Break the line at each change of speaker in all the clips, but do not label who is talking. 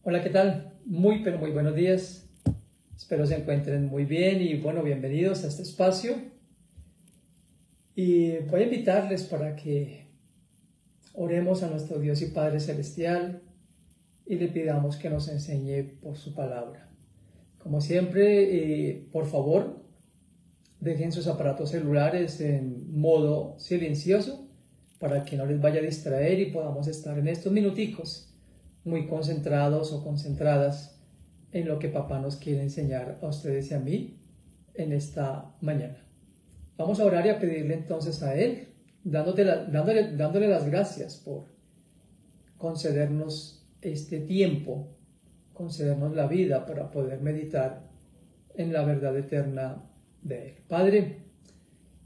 Hola, ¿qué tal? Muy, pero muy buenos días. Espero se encuentren muy bien y bueno, bienvenidos a este espacio. Y voy a invitarles para que oremos a nuestro Dios y Padre Celestial y le pidamos que nos enseñe por su palabra. Como siempre, por favor, dejen sus aparatos celulares en modo silencioso para que no les vaya a distraer y podamos estar en estos minuticos muy concentrados o concentradas en lo que papá nos quiere enseñar a ustedes y a mí en esta mañana. Vamos a orar y a pedirle entonces a Él, dándole las gracias por concedernos este tiempo, concedernos la vida para poder meditar en la verdad eterna de Él. Padre,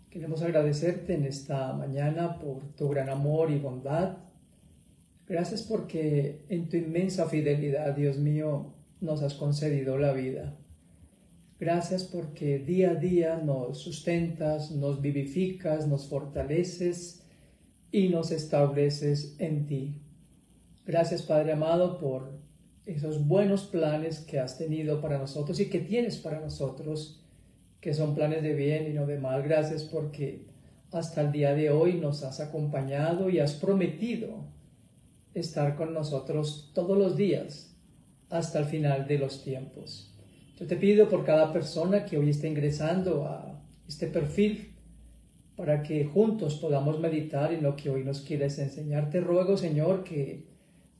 queremos agradecerte en esta mañana por tu gran amor y bondad. Gracias porque en tu inmensa fidelidad, Dios mío, nos has concedido la vida. Gracias porque día a día nos sustentas, nos vivificas, nos fortaleces y nos estableces en ti. Gracias, Padre amado, por esos buenos planes que has tenido para nosotros y que tienes para nosotros, que son planes de bien y no de mal. Gracias porque hasta el día de hoy nos has acompañado y has prometido estar con nosotros todos los días hasta el final de los tiempos. Yo te pido por cada persona que hoy está ingresando a este perfil para que juntos podamos meditar en lo que hoy nos quieres enseñar. Te ruego, Señor, que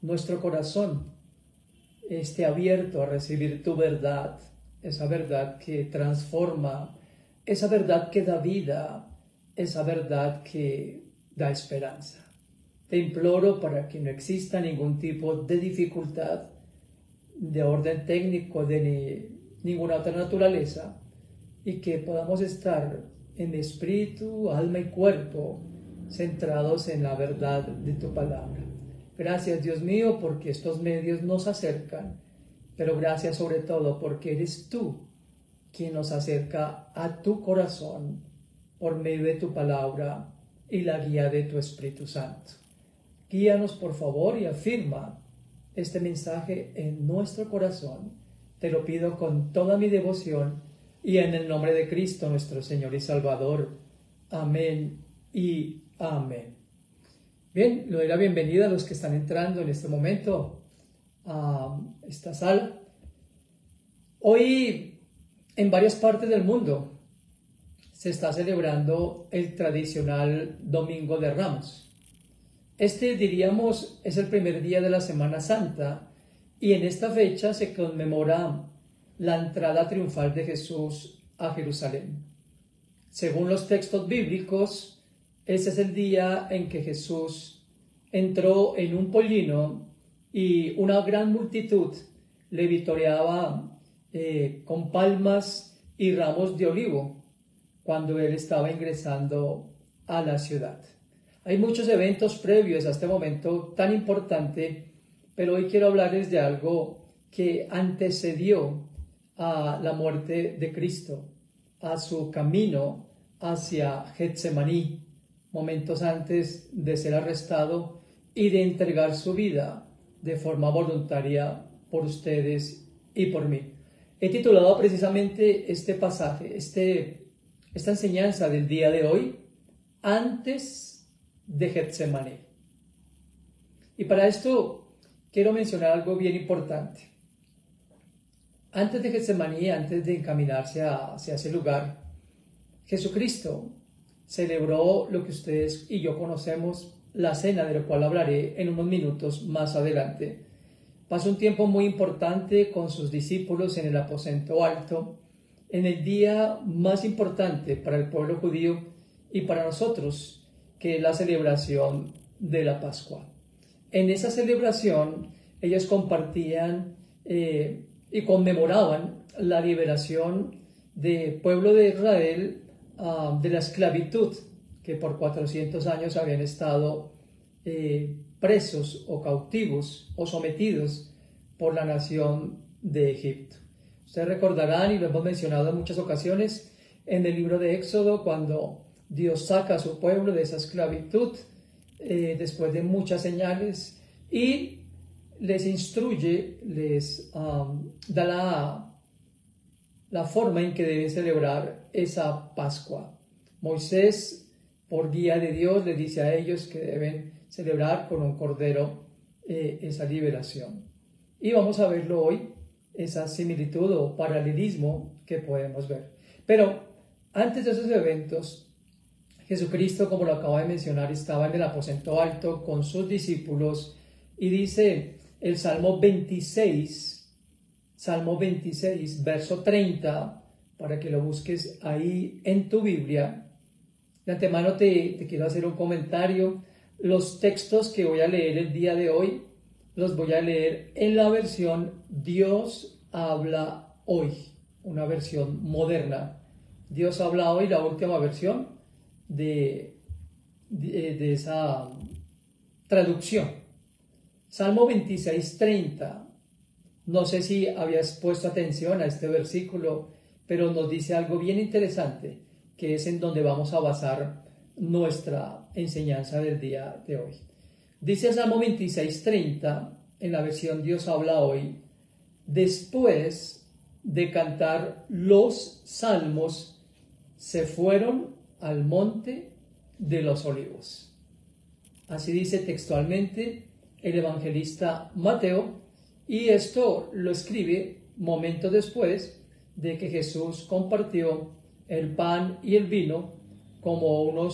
nuestro corazón esté abierto a recibir tu verdad, esa verdad que transforma, esa verdad que da vida, esa verdad que da esperanza. Te imploro para que no exista ningún tipo de dificultad de orden técnico, de ninguna otra naturaleza, y que podamos estar en espíritu, alma y cuerpo centrados en la verdad de tu palabra. Gracias, Dios mío, porque estos medios nos acercan, pero gracias sobre todo porque eres tú quien nos acerca a tu corazón por medio de tu palabra y la guía de tu Espíritu Santo. Guíanos, por favor, y afirma este mensaje en nuestro corazón. Te lo pido con toda mi devoción y en el nombre de Cristo, nuestro Señor y Salvador. Amén y amén. Bien, le doy la bienvenida a los que están entrando en este momento a esta sala. Hoy, en varias partes del mundo, se está celebrando el tradicional Domingo de Ramos. Este, diríamos, es el primer día de la Semana Santa y en esta fecha se conmemora la entrada triunfal de Jesús a Jerusalén. Según los textos bíblicos, ese es el día en que Jesús entró en un pollino y una gran multitud le vitoreaba con palmas y ramos de olivo cuando él estaba ingresando a la ciudad. Hay muchos eventos previos a este momento tan importante, pero hoy quiero hablarles de algo que antecedió a la muerte de Cristo, a su camino hacia Getsemaní, momentos antes de ser arrestado y de entregar su vida de forma voluntaria por ustedes y por mí. He titulado precisamente este pasaje, esta enseñanza del día de hoy, antes de Getsemaní. Y para esto quiero mencionar algo bien importante. Antes de Getsemaní, antes de encaminarse hacia ese lugar, Jesucristo celebró lo que ustedes y yo conocemos, la cena, de la cual hablaré en unos minutos más adelante. Pasó un tiempo muy importante con sus discípulos en el aposento alto, en el día más importante para el pueblo judío y para nosotros, que es la celebración de la Pascua. En esa celebración ellos compartían y conmemoraban la liberación del pueblo de Israel de la esclavitud, que por 400 años habían estado presos o cautivos o sometidos por la nación de Egipto. Ustedes recordarán, y lo hemos mencionado en muchas ocasiones, en el libro de Éxodo, cuando Dios saca a su pueblo de esa esclavitud después de muchas señales y les instruye, les da la forma en que deben celebrar esa Pascua. Moisés, por guía de Dios, les dice a ellos que deben celebrar con un cordero esa liberación. Y vamos a verlo hoy, esa similitud o paralelismo que podemos ver. Pero antes de esos eventos, Jesucristo, como lo acabo de mencionar, estaba en el aposento alto con sus discípulos y dice el Salmo 26, verso 30, para que lo busques ahí en tu Biblia. De antemano te quiero hacer un comentario. Los textos que voy a leer el día de hoy, los voy a leer en la versión Dios habla hoy, una versión moderna. Dios habla hoy, la última versión de esa traducción. Salmo 26:30. No sé si habías puesto atención a este versículo, pero nos dice algo bien interesante, que es en donde vamos a basar nuestra enseñanza del día de hoy. Dice el Salmo 26:30, en la versión Dios habla hoy: después de cantar los salmos, se fueron al monte de los olivos. Así dice textualmente el evangelista Mateo, y esto lo escribe momentos después de que Jesús compartió el pan y el vino como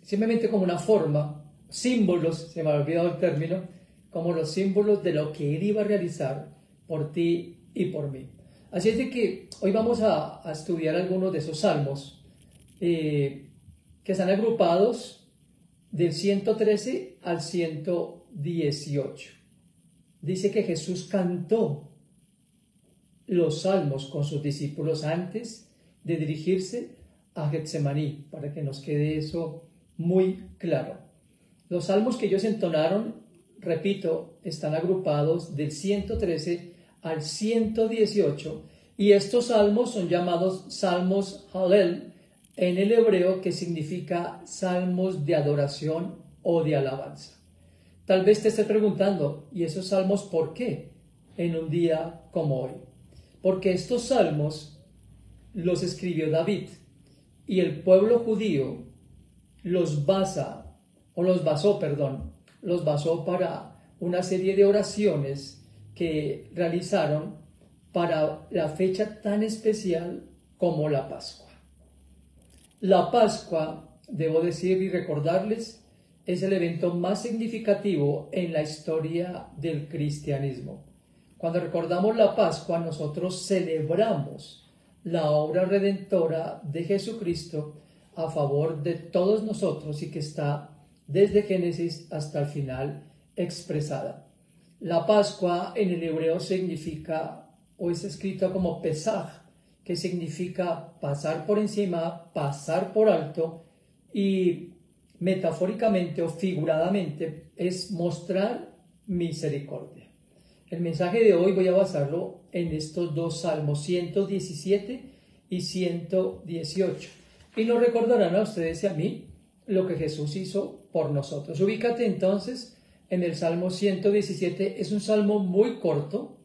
simplemente como una forma, símbolos, se me ha olvidado el término, como los símbolos de lo que Él iba a realizar por ti y por mí. Así es de que hoy vamos a estudiar algunos de esos salmos que están agrupados del 113 al 118. Dice que Jesús cantó los salmos con sus discípulos antes de dirigirse a Getsemaní, para que nos quede eso muy claro. Los salmos que ellos entonaron, repito, están agrupados del 113 al 118, y estos salmos son llamados salmos Hallel en el hebreo, que significa salmos de adoración o de alabanza. Tal vez te estés preguntando, ¿y esos salmos por qué en un día como hoy? Porque estos salmos los escribió David, y el pueblo judío los basó para una serie de oraciones que realizaron para la fecha tan especial como la Pascua. La Pascua, debo decir y recordarles, es el evento más significativo en la historia del cristianismo. Cuando recordamos la Pascua, nosotros celebramos la obra redentora de Jesucristo a favor de todos nosotros y que está desde Génesis hasta el final expresada. La Pascua en el hebreo significa, o es escrito como Pesaj, que significa pasar por encima, pasar por alto, y metafóricamente o figuradamente es mostrar misericordia. El mensaje de hoy voy a basarlo en estos dos salmos, 117 y 118. Y nos recordarán a ustedes y a mí lo que Jesús hizo por nosotros. Ubícate entonces en el Salmo 117, es un salmo muy corto,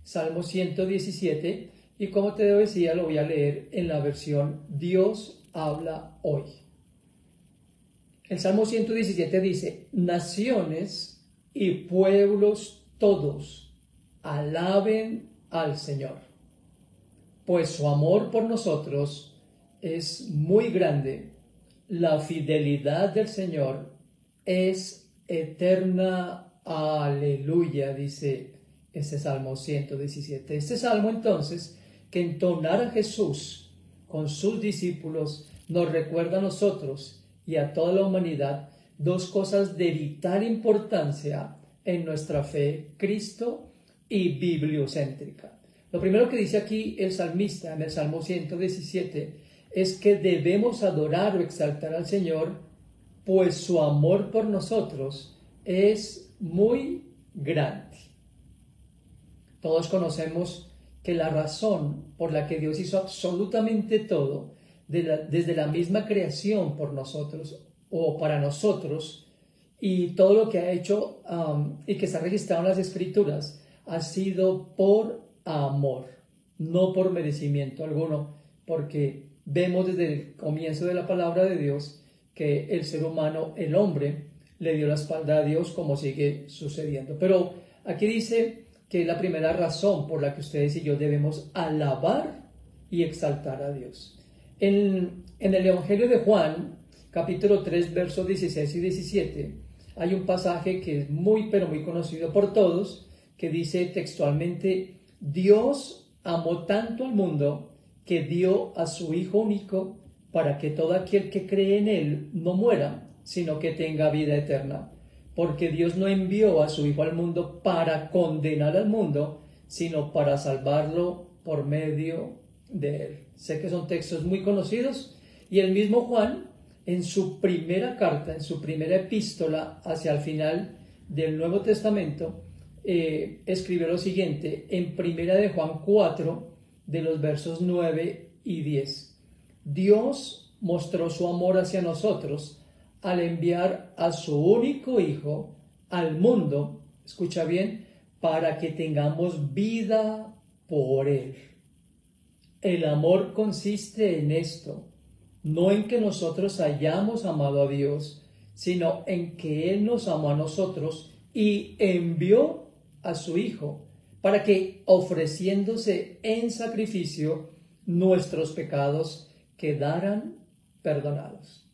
Salmo 117, y como te decía, lo voy a leer en la versión Dios habla hoy. El Salmo 117 dice: naciones y pueblos todos alaben al Señor, pues su amor por nosotros es muy grande, la fidelidad del Señor es eterna. Aleluya, dice este Salmo 117. Este salmo entonces, que entonara Jesús con sus discípulos, nos recuerda a nosotros y a toda la humanidad dos cosas de vital importancia en nuestra fe: Cristo y bibliocéntrica. Lo primero que dice aquí el salmista en el Salmo 117 es que debemos adorar o exaltar al Señor, pues su amor por nosotros es muy grande. Todos conocemos que la razón por la que Dios hizo absolutamente todo, desde la misma creación por nosotros, o para nosotros, y todo lo que ha hecho y que está registrado en las Escrituras ha sido por amor, no por merecimiento alguno, porque vemos desde el comienzo de la palabra de Dios que el ser humano, el hombre, le dio la espalda a Dios, como sigue sucediendo. Pero aquí dice que es la primera razón por la que ustedes y yo debemos alabar y exaltar a Dios. En el Evangelio de Juan, capítulo 3, versos 16 y 17, hay un pasaje que es muy, pero muy conocido por todos, que dice textualmente: Dios amó tanto al mundo que dio a su Hijo único para que todo aquel que cree en Él no muera, sino que tenga vida eterna. Porque Dios no envió a su Hijo al mundo para condenar al mundo, sino para salvarlo por medio de Él. Sé que son textos muy conocidos, y el mismo Juan, en su primera carta, en su primera epístola hacia el final del Nuevo Testamento, escribió lo siguiente en primera de Juan 4, de los versos 9 y 10. Dios mostró su amor hacia nosotros al enviar a su único Hijo al mundo, escucha bien, para que tengamos vida por Él. El amor consiste en esto, no en que nosotros hayamos amado a Dios, sino en que Él nos amó a nosotros y envió a su Hijo, para que, ofreciéndose en sacrificio, nuestros pecados quedaran perdonados.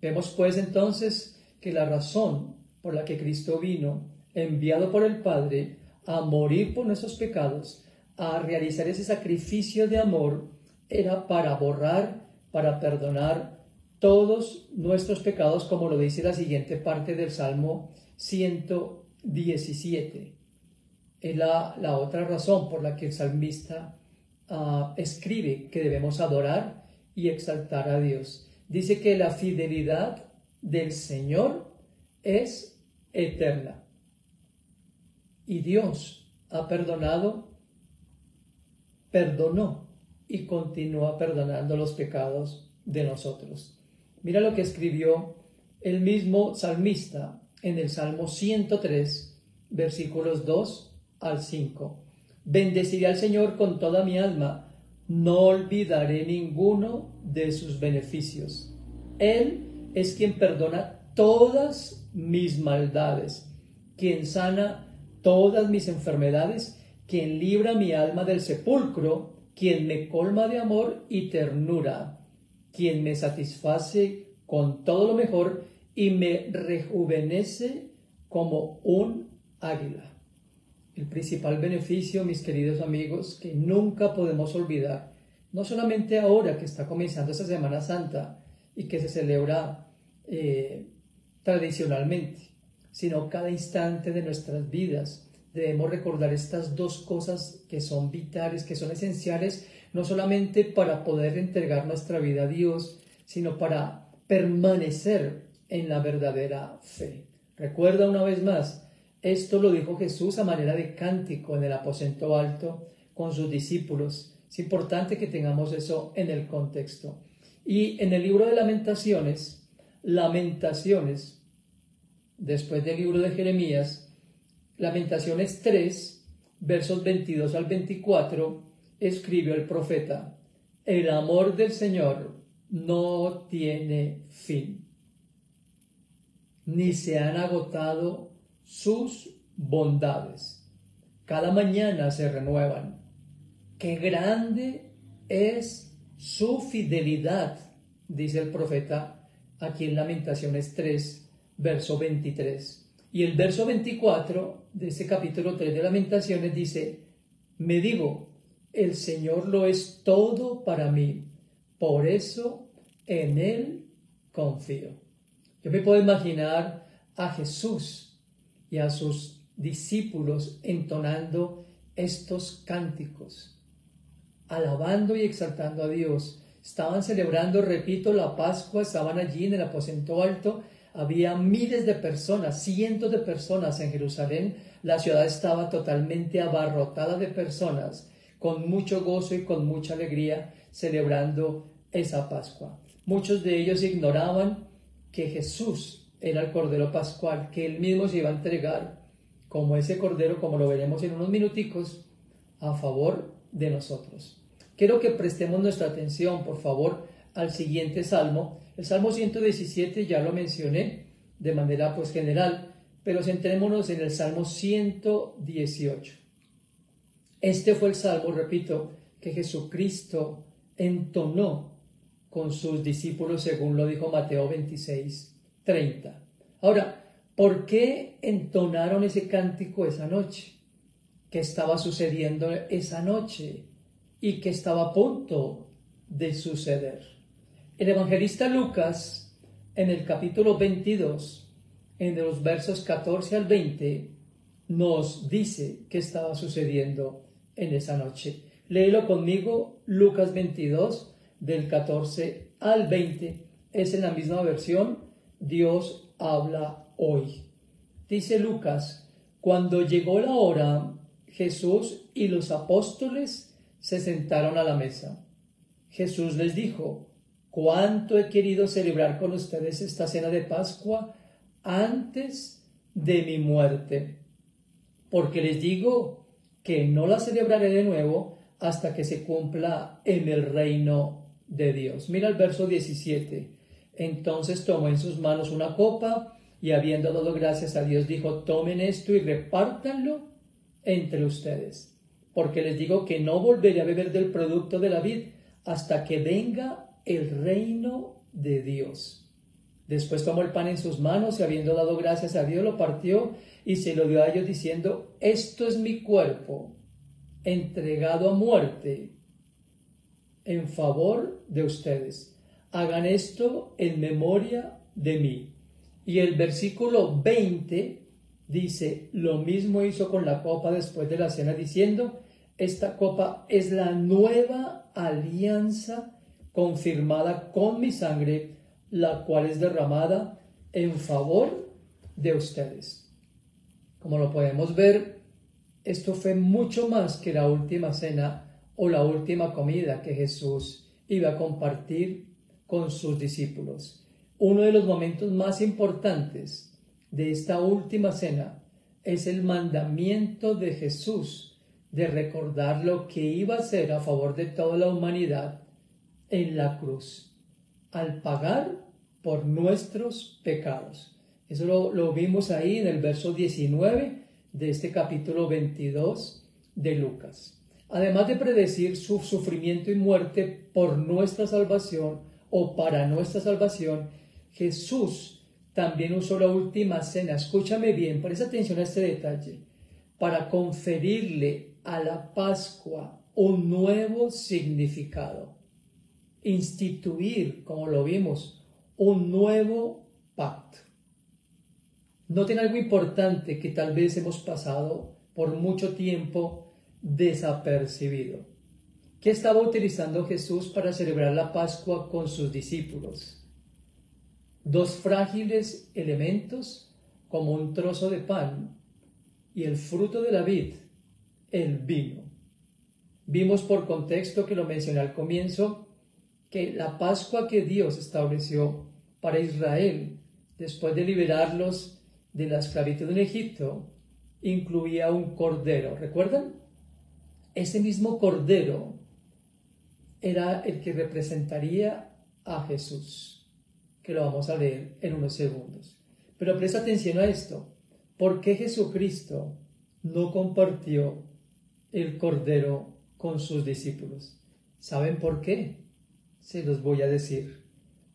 Vemos pues entonces que la razón por la que Cristo vino, enviado por el Padre, a morir por nuestros pecados, a realizar ese sacrificio de amor, era para borrar, para perdonar todos nuestros pecados, como lo dice la siguiente parte del Salmo 117. Es la otra razón por la que el salmista escribe que debemos adorar y exaltar a Dios. Dice que la fidelidad del Señor es eterna. Y Dios perdonó y continúa perdonando los pecados de nosotros. Mira lo que escribió el mismo salmista en el Salmo 103, versículos 2 al 5. Bendeciré al Señor con toda mi alma, no olvidaré ninguno de sus beneficios. Él es quien perdona todas mis maldades, quien sana todas mis enfermedades, quien libra mi alma del sepulcro, quien me colma de amor y ternura, quien me satisface con todo lo mejor y me rejuvenece como un águila. El principal beneficio, mis queridos amigos, que nunca podemos olvidar, no solamente ahora que está comenzando esta Semana Santa y que se celebra tradicionalmente, sino cada instante de nuestras vidas. Debemos recordar estas dos cosas que son vitales, que son esenciales, no solamente para poder entregar nuestra vida a Dios, sino para permanecer en la verdadera fe. Recuerda una vez más, esto lo dijo Jesús a manera de cántico en el aposento alto con sus discípulos. Es importante que tengamos eso en el contexto. Y en el libro de Lamentaciones, después del libro de Jeremías, Lamentaciones 3, versos 22 al 24, escribió el profeta: el amor del Señor no tiene fin, ni se han agotado sus bondades. Cada mañana se renuevan. ¡Qué grande es su fidelidad!, dice el profeta aquí en Lamentaciones 3, verso 23. Y el verso 24 de ese capítulo 3 de Lamentaciones dice: me digo, el Señor lo es todo para mí, por eso en Él confío. Yo me puedo imaginar a Jesús y a sus discípulos entonando estos cánticos, alabando y exaltando a Dios. Estaban celebrando, repito, la Pascua, estaban allí en el aposento alto. Había miles de personas, cientos de personas en Jerusalén. La ciudad estaba totalmente abarrotada de personas, con mucho gozo y con mucha alegría, celebrando esa Pascua. Muchos de ellos ignoraban que Jesús era el Cordero Pascual, que Él mismo se iba a entregar como ese Cordero, como lo veremos en unos minuticos, a favor de nosotros. Quiero que prestemos nuestra atención, por favor, al siguiente salmo. El Salmo 117 ya lo mencioné de manera general, pero centrémonos en el Salmo 118. Este fue el salmo, repito, que Jesucristo entonó con sus discípulos, según lo dijo Mateo 26:30. Ahora, ¿por qué entonaron ese cántico esa noche? ¿Qué estaba sucediendo esa noche? ¿Y qué estaba a punto de suceder? El evangelista Lucas, en el capítulo 22, en los versos 14 al 20, nos dice qué estaba sucediendo en esa noche. Léelo conmigo, Lucas 22, del 14 al 20. Es en la misma versión, Dios habla hoy. Dice Lucas: cuando llegó la hora, Jesús y los apóstoles se sentaron a la mesa. Jesús les dijo: cuánto he querido celebrar con ustedes esta cena de Pascua antes de mi muerte, porque les digo que no la celebraré de nuevo hasta que se cumpla en el reino de Dios. Mira el verso 17. Entonces tomó en sus manos una copa y, habiendo dado gracias a Dios, dijo: tomen esto y repártanlo entre ustedes, porque les digo que no volveré a beber del producto de la vid hasta que venga el reino de Dios. Después tomó el pan en sus manos y, habiendo dado gracias a Dios, lo partió y se lo dio a ellos, diciendo: esto es mi cuerpo, entregado a muerte en favor de ustedes. Hagan esto en memoria de mí. Y el versículo 20 dice: lo mismo hizo con la copa después de la cena, diciendo: esta copa es la nueva alianza confirmada con mi sangre, la cual es derramada en favor de ustedes. Como lo podemos ver, esto fue mucho más que la última cena o la última comida que Jesús iba a compartir con sus discípulos. Uno de los momentos más importantes de esta última cena es el mandamiento de Jesús de recordar lo que iba a hacer a favor de toda la humanidad en la cruz, al pagar por nuestros pecados. Eso lo vimos ahí en el verso 19 de este capítulo 22 de Lucas. Además de predecir su sufrimiento y muerte por nuestra salvación o para nuestra salvación, Jesús también usó la última cena, escúchame bien, presta atención a este detalle, para conferirle a la Pascua un nuevo significado, instituir, como lo vimos, un nuevo pacto. Noten algo importante que tal vez hemos pasado por mucho tiempo desapercibido. ¿Qué estaba utilizando Jesús para celebrar la Pascua con sus discípulos? Dos frágiles elementos como un trozo de pan y el fruto de la vid, el vino. Vimos por contexto, que lo mencioné al comienzo, que la Pascua que Dios estableció para Israel después de liberarlos de la esclavitud en Egipto incluía un cordero. ¿Recuerdan? Ese mismo cordero era el que representaría a Jesús, que lo vamos a leer en unos segundos. Pero presta atención a esto. ¿Por qué Jesucristo no compartió el cordero con sus discípulos? ¿Saben por qué? Se los voy a decir.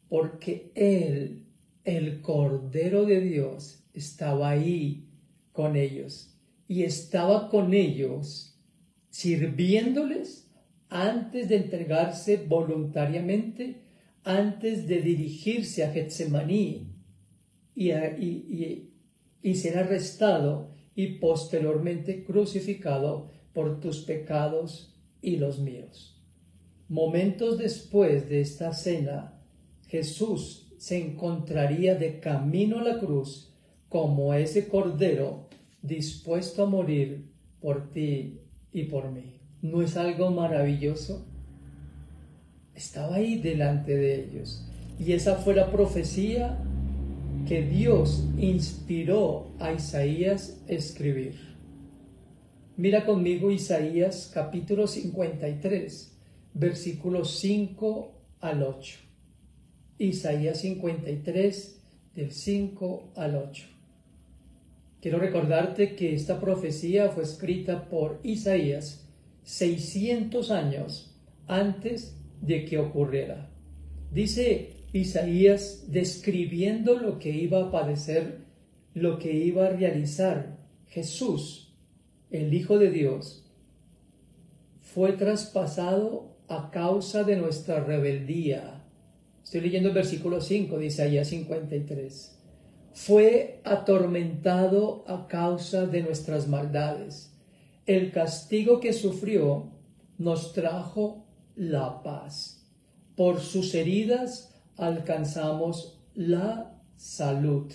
Porque Él, el Cordero de Dios, estaba ahí con ellos. Y estaba con ellos sirviéndoles antes de entregarse voluntariamente, antes de dirigirse a Getsemaní y ser arrestado y posteriormente crucificado por tus pecados y los míos. Momentos después de esta cena, Jesús se encontraría de camino a la cruz como ese cordero dispuesto a morir por ti y por mí. ¿No es algo maravilloso? Estaba ahí delante de ellos. Y esa fue la profecía que Dios inspiró a Isaías a escribir. Mira conmigo Isaías capítulo 53, versículos 5 al 8. Isaías 53, del 5 al 8. Quiero recordarte que esta profecía fue escrita por Isaías 600 años antes de que ocurriera. Dice Isaías describiendo lo que iba a padecer, lo que iba a realizar Jesús, el Hijo de Dios. Fue traspasado a causa de nuestra rebeldía. Estoy leyendo el versículo 5 de Isaías 53. Fue atormentado a causa de nuestras maldades. El castigo que sufrió nos trajo la paz. Por sus heridas alcanzamos la salud.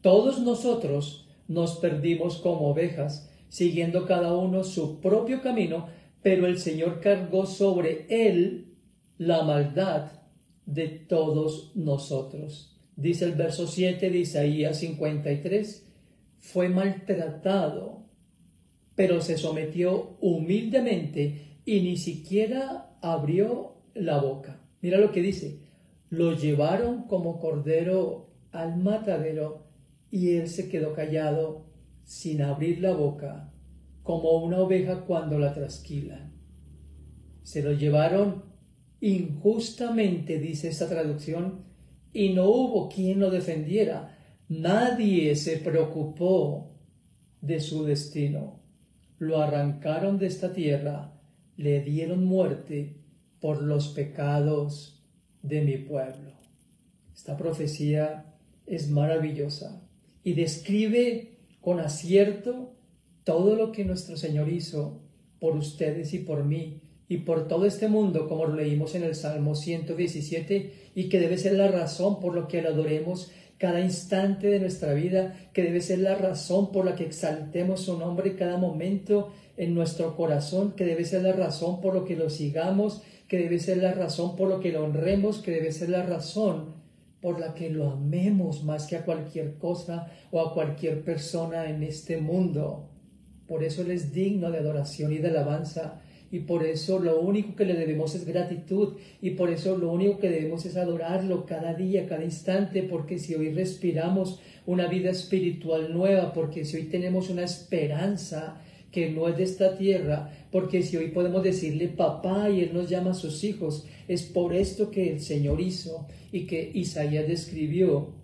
Todos nosotros nos perdimos como ovejas, siguiendo cada uno su propio camino, pero el Señor cargó sobre él la maldad de todos nosotros. Dice el verso 7 de Isaías 53, fue maltratado, pero se sometió humildemente y ni siquiera abrió la boca. Mira lo que dice, lo llevaron como cordero al matadero y él se quedó callado sin abrir la boca, como una oveja cuando la trasquilan. Se lo llevaron injustamente, dice esta traducción, y no hubo quien lo defendiera. Nadie se preocupó de su destino. Lo arrancaron de esta tierra, le dieron muerte por los pecados de mi pueblo. Esta profecía es maravillosa y describe con acierto todo lo que nuestro Señor hizo por ustedes y por mí y por todo este mundo, como lo leímos en el Salmo 117, y que debe ser la razón por la que lo adoremos cada instante de nuestra vida, que debe ser la razón por la que exaltemos su nombre cada momento en nuestro corazón, que debe ser la razón por la que lo sigamos, que debe ser la razón por la que lo honremos, que debe ser la razón por la que lo amemos más que a cualquier cosa o a cualquier persona en este mundo. Por eso Él es digno de adoración y de alabanza. Y por eso lo único que le debemos es gratitud. Y por eso lo único que debemos es adorarlo cada día, cada instante. Porque si hoy respiramos una vida espiritual nueva, porque si hoy tenemos una esperanza que no es de esta tierra, porque si hoy podemos decirle papá y Él nos llama a sus hijos, es por esto que el Señor hizo y que Isaías describió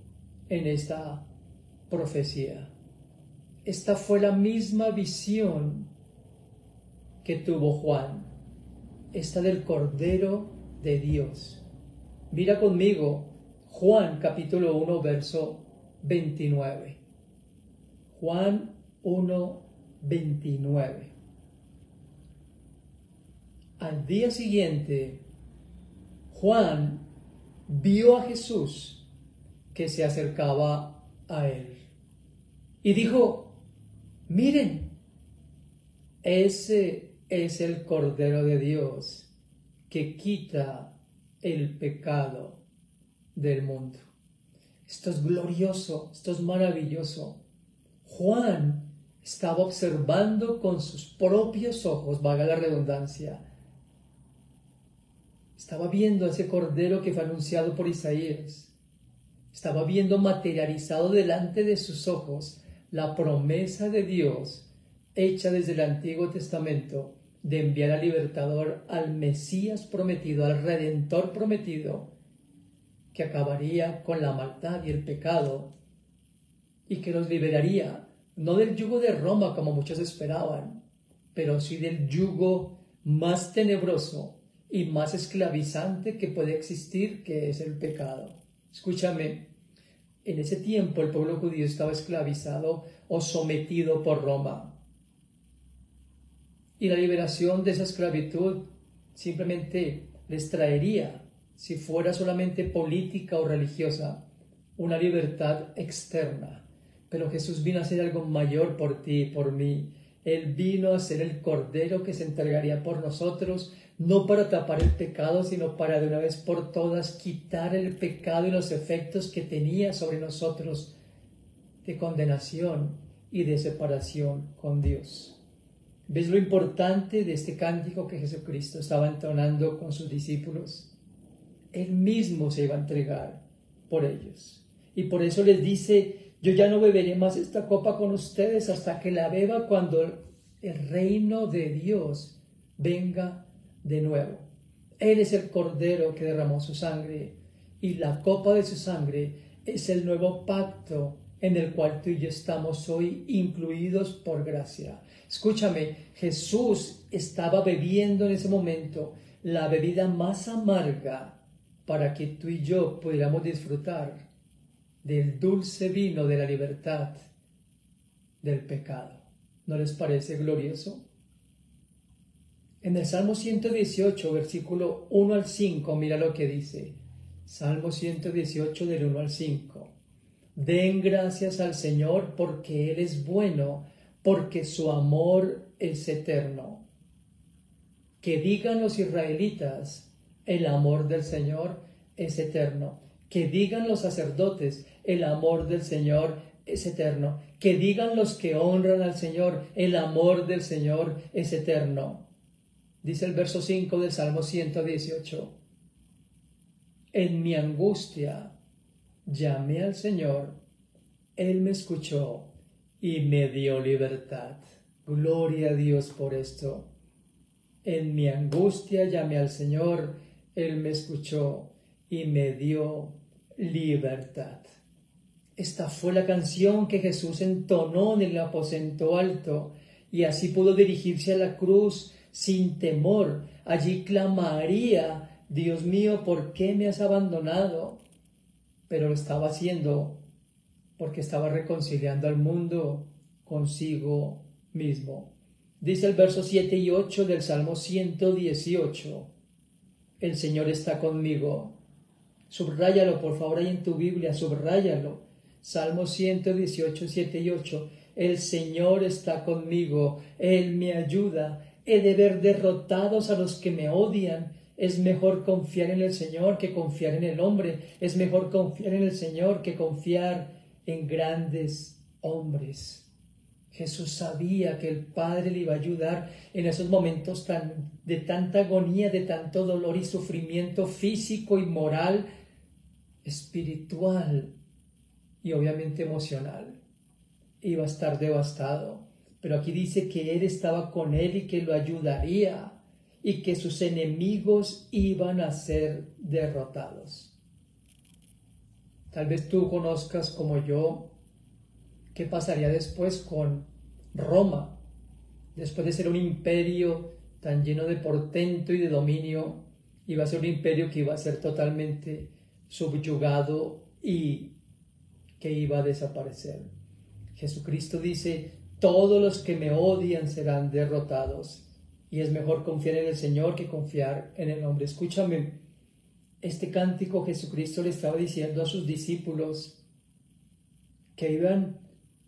en esta profecía. Esta fue la misma visión que tuvo Juan, esta del Cordero de Dios. Mira conmigo Juan capítulo 1 verso 29. Juan 1, 29. Al día siguiente, Juan vio a Jesús que se acercaba a él y dijo, miren, ese es el Cordero de Dios que quita el pecado del mundo. Esto es glorioso, esto es maravilloso. Juan estaba observando con sus propios ojos, valga la redundancia, estaba viendo a ese Cordero que fue anunciado por Isaías. Estaba viendo materializado delante de sus ojos la promesa de Dios hecha desde el Antiguo Testamento de enviar al libertador, al Mesías prometido, al Redentor prometido, que acabaría con la maldad y el pecado y que los liberaría, no del yugo de Roma como muchos esperaban, pero sí del yugo más tenebroso y más esclavizante que puede existir, que es el pecado. Escúchame, en ese tiempo el pueblo judío estaba esclavizado o sometido por Roma. Y la liberación de esa esclavitud simplemente les traería, si fuera solamente política o religiosa, una libertad externa. Pero Jesús vino a hacer algo mayor por ti y por mí. Él vino a ser el Cordero que se entregaría por nosotros, no para tapar el pecado, sino para de una vez por todas quitar el pecado y los efectos que tenía sobre nosotros de condenación y de separación con Dios. ¿Ves lo importante de este cántico que Jesucristo estaba entonando con sus discípulos? Él mismo se iba a entregar por ellos. Y por eso les dice, yo ya no beberé más esta copa con ustedes hasta que la beba cuando el reino de Dios venga de nuevo. Él es el Cordero que derramó su sangre y la copa de su sangre es el nuevo pacto en el cual tú y yo estamos hoy incluidos por gracia. Escúchame, Jesús estaba bebiendo en ese momento la bebida más amarga para que tú y yo pudiéramos disfrutar del dulce vino de la libertad del pecado. ¿No les parece glorioso? En el Salmo 118, versículo 1 al 5, mira lo que dice. Salmo 118 del 1 al 5. Den gracias al Señor porque Él es bueno, porque su amor es eterno. Que digan los israelitas, el amor del Señor es eterno. Que digan los sacerdotes, el amor del Señor es eterno. Que digan los que honran al Señor, el amor del Señor es eterno. Dice el verso 5 del Salmo 118. En mi angustia llamé al Señor, Él me escuchó y me dio libertad. Gloria a Dios por esto. En mi angustia llamé al Señor, Él me escuchó y me dio libertad. Esta fue la canción que Jesús entonó en el aposento alto y así pudo dirigirse a la cruz sin temor. Allí clamaría, Dios mío, ¿por qué me has abandonado? Pero lo estaba haciendo porque estaba reconciliando al mundo consigo mismo. Dice el verso 7 y 8 del Salmo 118. El Señor está conmigo. Subráyalo, por favor, ahí en tu Biblia, subráyalo. Salmo 118, 7 y 8. El Señor está conmigo, Él me ayuda. He de ver derrotados a los que me odian. Es mejor confiar en el Señor que confiar en el hombre. Es mejor confiar en el Señor que confiar en grandes hombres. Jesús sabía que el Padre le iba a ayudar en esos momentos de tanta agonía, de tanto dolor y sufrimiento físico y moral, espiritual y obviamente emocional. Iba a estar devastado, pero aquí dice que Él estaba con él y que lo ayudaría y que sus enemigos iban a ser derrotados. Tal vez tú conozcas como yo qué pasaría después con Roma, después de ser un imperio tan lleno de portento y de dominio. Iba a ser un imperio que iba a ser totalmente subyugado y que iba a desaparecer. Jesucristo dice, todos los que me odian serán derrotados, y es mejor confiar en el Señor que confiar en el hombre. Escúchame, este cántico Jesucristo le estaba diciendo a sus discípulos que iban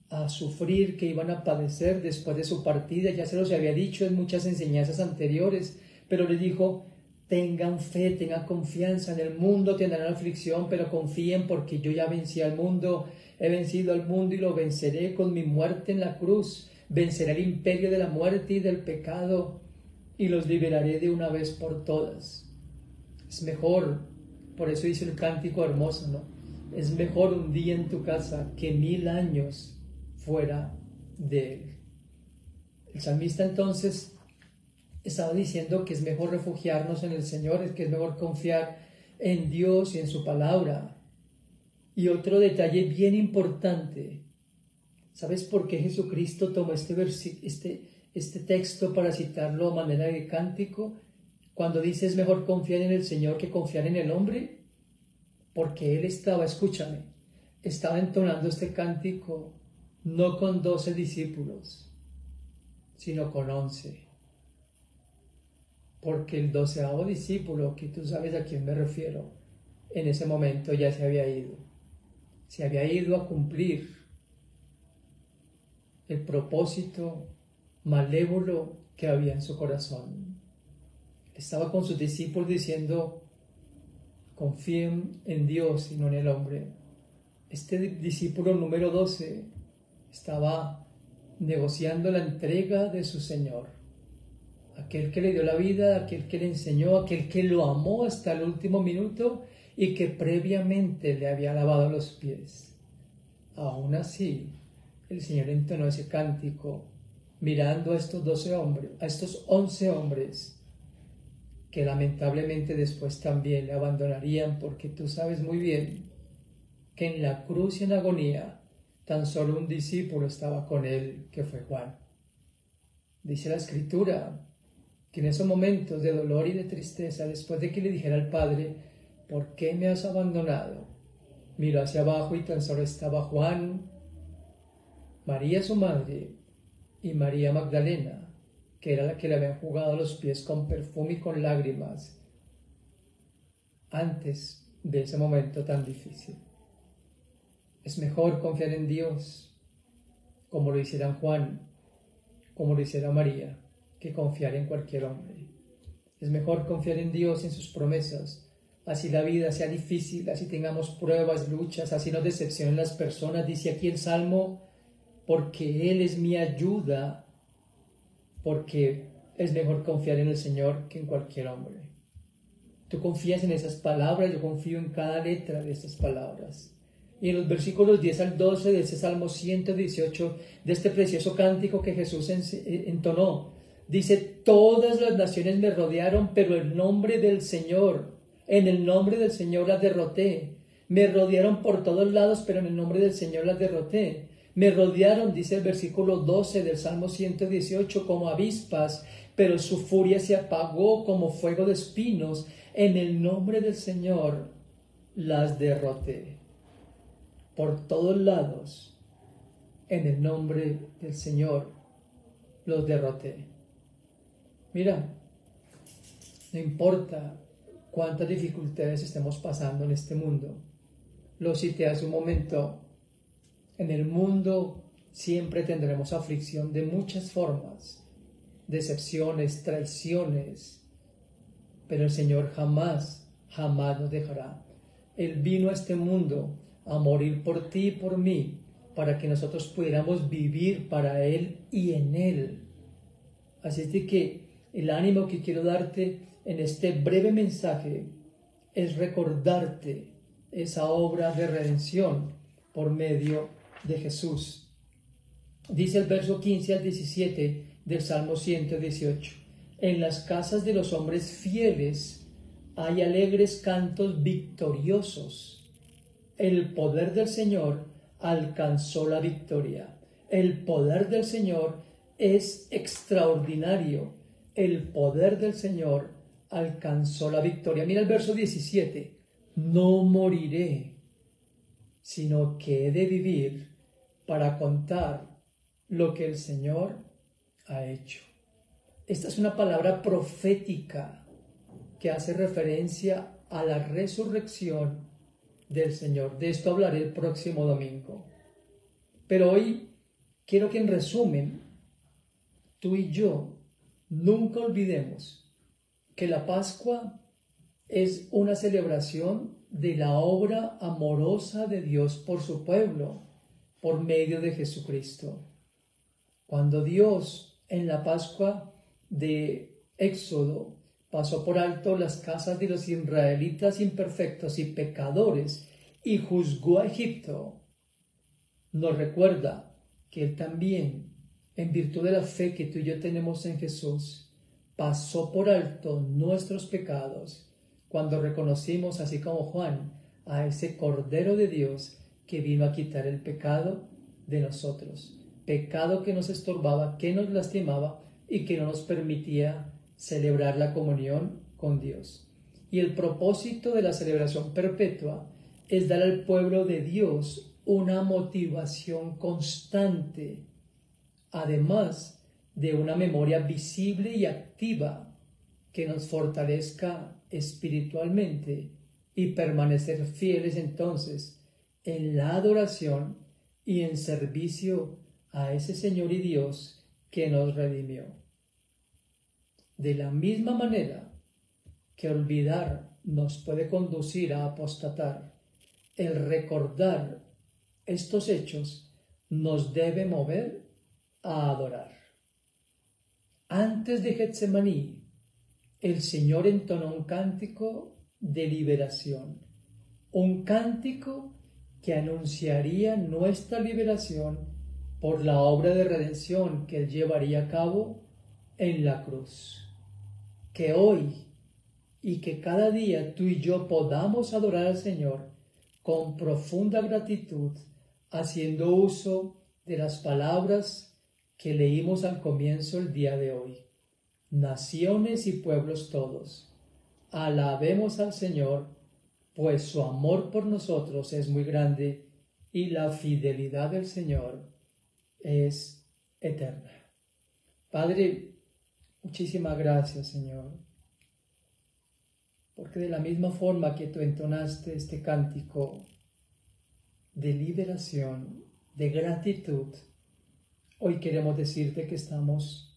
a sufrir, que iban a padecer después de su partida. Ya se los había dicho en muchas enseñanzas anteriores, pero les dijo, tengan fe, tengan confianza, en el mundo tendrán aflicción, pero confíen porque yo ya vencí al mundo, he vencido al mundo y lo venceré con mi muerte en la cruz, venceré el imperio de la muerte y del pecado y los liberaré de una vez por todas. Es mejor, por eso dice el cántico hermoso, ¿no? Es mejor un día en tu casa que 1000 años fuera de él. El salmista entonces estaba diciendo que es mejor refugiarnos en el Señor, que es mejor confiar en Dios y en su palabra. Y otro detalle bien importante, ¿sabes por qué Jesucristo tomó este texto para citarlo a manera de cántico? Cuando dice es mejor confiar en el Señor que confiar en el hombre, porque Él estaba, escúchame, estaba entonando este cántico no con 12 discípulos, sino con 11. Porque el 12º discípulo, que tú sabes a quién me refiero, en ese momento ya se había ido. Se había ido a cumplir el propósito malévolo que había en su corazón. Estaba con sus discípulos diciendo: confíen en Dios y no en el hombre. Este discípulo número 12 estaba negociando la entrega de su Señor, aquel que le dio la vida, aquel que le enseñó, aquel que lo amó hasta el último minuto y que previamente le había lavado los pies. Aún así, el Señor entonó ese cántico mirando a estos 12 hombres, a estos 11 hombres que lamentablemente después también le abandonarían, porque tú sabes muy bien que en la cruz y en agonía tan solo un discípulo estaba con él, que fue Juan. Dice la Escritura que en esos momentos de dolor y de tristeza, después de que le dijera al Padre: ¿por qué me has abandonado?, miró hacia abajo y tan solo estaba Juan, María su madre y María Magdalena, que era la que le habían jugado los pies con perfume y con lágrimas antes de ese momento tan difícil. Es mejor confiar en Dios, como lo hiciera Juan, como lo hiciera María, que confiar en cualquier hombre. Es mejor confiar en Dios, en sus promesas, así la vida sea difícil, así tengamos pruebas, luchas, así nos decepcionen las personas. Dice aquí el Salmo: porque Él es mi ayuda, porque es mejor confiar en el Señor que en cualquier hombre. Tú confías en esas palabras, yo confío en cada letra de estas palabras. Y en los versículos 10 al 12 de ese Salmo 118, de este precioso cántico que Jesús entonó, dice: todas las naciones me rodearon, pero en el nombre del Señor las derroté. Me rodearon por todos lados, pero en el nombre del Señor las derroté. Me rodearon, dice el versículo 12 del Salmo 118, como avispas, pero su furia se apagó como fuego de espinos. En el nombre del Señor las derroté. Por todos lados, en el nombre del Señor los derroté. Mira, no importa cuántas dificultades estemos pasando en este mundo. Lo cité hace un momento. En el mundo siempre tendremos aflicción de muchas formas, decepciones, traiciones, pero el Señor jamás nos dejará. Él vino a este mundo a morir por ti y por mí, para que nosotros pudiéramos vivir para Él y en Él. Así es de que el ánimo que quiero darte en este breve mensaje es recordarte esa obra de redención por medio de Jesús. Dice el verso 15 al 17 del Salmo 118: en las casas de los hombres fieles hay alegres cantos victoriosos. El poder del Señor alcanzó la victoria. El poder del Señor es extraordinario. El poder del Señor alcanzó la victoria. Mira el verso 17: no moriré, sino que he de vivir para contar lo que el Señor ha hecho. Esta es una palabra profética que hace referencia a la resurrección del Señor. De esto hablaré el próximo domingo. Pero hoy quiero que, en resumen, tú y yo nunca olvidemos que la Pascua es una celebración de la obra amorosa de Dios por su pueblo, por medio de Jesucristo. Cuando Dios en la Pascua de Éxodo pasó por alto las casas de los israelitas imperfectos y pecadores y juzgó a Egipto, nos recuerda que Él también, en virtud de la fe que tú y yo tenemos en Jesús, pasó por alto nuestros pecados cuando reconocimos, así como Juan, a ese Cordero de Dios que vino a quitar el pecado de nosotros. Pecado que nos estorbaba, que nos lastimaba y que no nos permitía celebrar la comunión con Dios. Y el propósito de la celebración perpetua es dar al pueblo de Dios una motivación constante, además de una memoria visible y activa que nos fortalezca espiritualmente y permanecer fieles entonces en la adoración y en servicio a ese Señor y Dios que nos redimió. De la misma manera que olvidar nos puede conducir a apostatar, el recordar estos hechos nos debe mover a adorar. Antes de Getsemaní, el Señor entonó un cántico de liberación, un cántico que anunciaría nuestra liberación por la obra de redención que Él llevaría a cabo en la cruz. Que hoy y que cada día tú y yo podamos adorar al Señor con profunda gratitud, haciendo uso de las palabras que leímos al comienzo el día de hoy. Naciones y pueblos todos, alabemos al Señor, pues su amor por nosotros es muy grande y la fidelidad del Señor es eterna. Padre, muchísimas gracias, Señor, porque de la misma forma que tú entonaste este cántico de liberación, de gratitud, hoy queremos decirte que estamos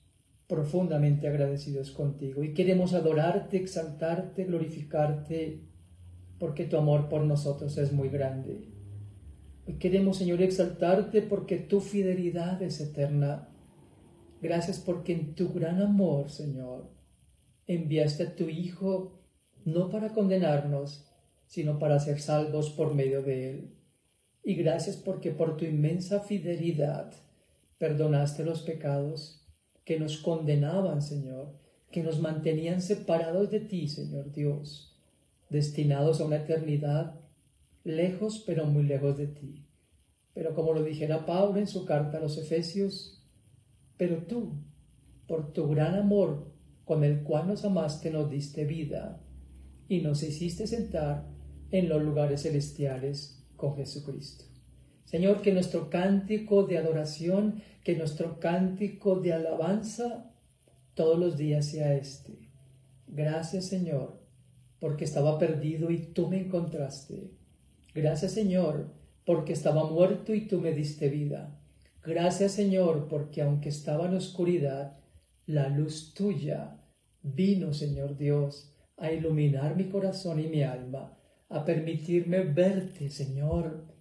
profundamente agradecidos contigo y queremos adorarte, exaltarte, glorificarte, porque tu amor por nosotros es muy grande. Hoy queremos, Señor, exaltarte porque tu fidelidad es eterna. Gracias porque en tu gran amor, Señor, enviaste a tu Hijo no para condenarnos, sino para ser salvos por medio de Él. Y gracias porque por tu inmensa fidelidad perdonaste los pecados que nos condenaban, Señor, que nos mantenían separados de ti, Señor Dios, destinados a una eternidad lejos, pero muy lejos de ti. Pero como lo dijera Pablo en su carta a los Efesios, pero tú, por tu gran amor con el cual nos amaste, nos diste vida y nos hiciste sentar en los lugares celestiales con Jesucristo. Señor, que nuestro cántico de adoración, que nuestro cántico de alabanza todos los días sea este. Gracias, Señor, porque estaba perdido y tú me encontraste. Gracias, Señor, porque estaba muerto y tú me diste vida. Gracias, Señor, porque aunque estaba en oscuridad, la luz tuya vino, Señor Dios, a iluminar mi corazón y mi alma, a permitirme verte, Señor,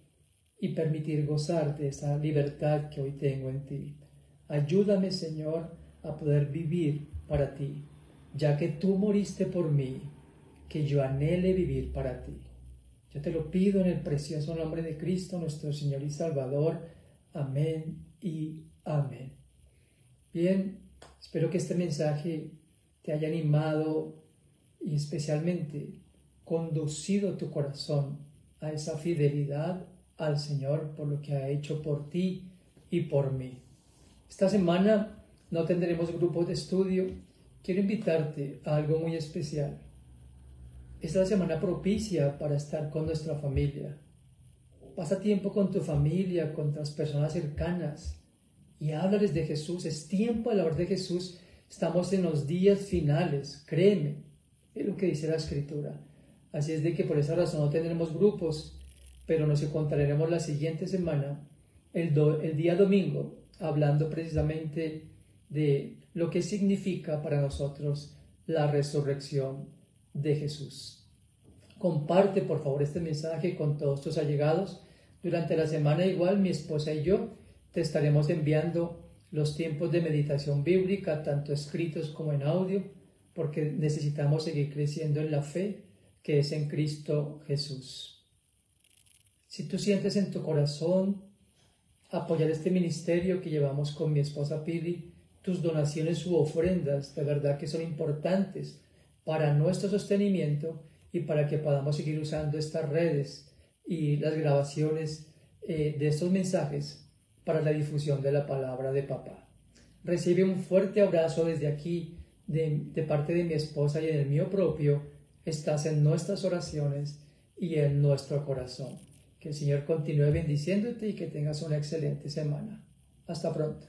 y permitir gozar de esa libertad que hoy tengo en ti. Ayúdame, Señor, a poder vivir para ti, ya que tú moriste por mí, que yo anhele vivir para ti. Yo te lo pido en el precioso nombre de Cristo, nuestro Señor y Salvador. Amén y amén. Bien, espero que este mensaje te haya animado y especialmente conducido tu corazón a esa fidelidad al Señor por lo que ha hecho por ti y por mí. Esta semana no tendremos grupos de estudio. Quiero invitarte a algo muy especial. Esta es la semana propicia para estar con nuestra familia. Pasa tiempo con tu familia, con las personas cercanas y háblales de Jesús. Es tiempo de hablar de Jesús. Estamos en los días finales, créeme, es lo que dice la Escritura. Así es de que por esa razón no tendremos grupos, pero nos encontraremos la siguiente semana, el día domingo, hablando precisamente de lo que significa para nosotros la resurrección de Jesús. Comparte por favor este mensaje con todos tus allegados. Durante la semana igual mi esposa y yo te estaremos enviando los tiempos de meditación bíblica, tanto escritos como en audio, porque necesitamos seguir creciendo en la fe que es en Cristo Jesús. Si tú sientes en tu corazón apoyar este ministerio que llevamos con mi esposa Pili, tus donaciones u ofrendas de verdad que son importantes para nuestro sostenimiento y para que podamos seguir usando estas redes y las grabaciones de estos mensajes para la difusión de la palabra de papá. Recibe un fuerte abrazo desde aquí de parte de mi esposa y en el mío propio. Estás en nuestras oraciones y en nuestro corazón. Que el Señor continúe bendiciéndote y que tengas una excelente semana. Hasta pronto.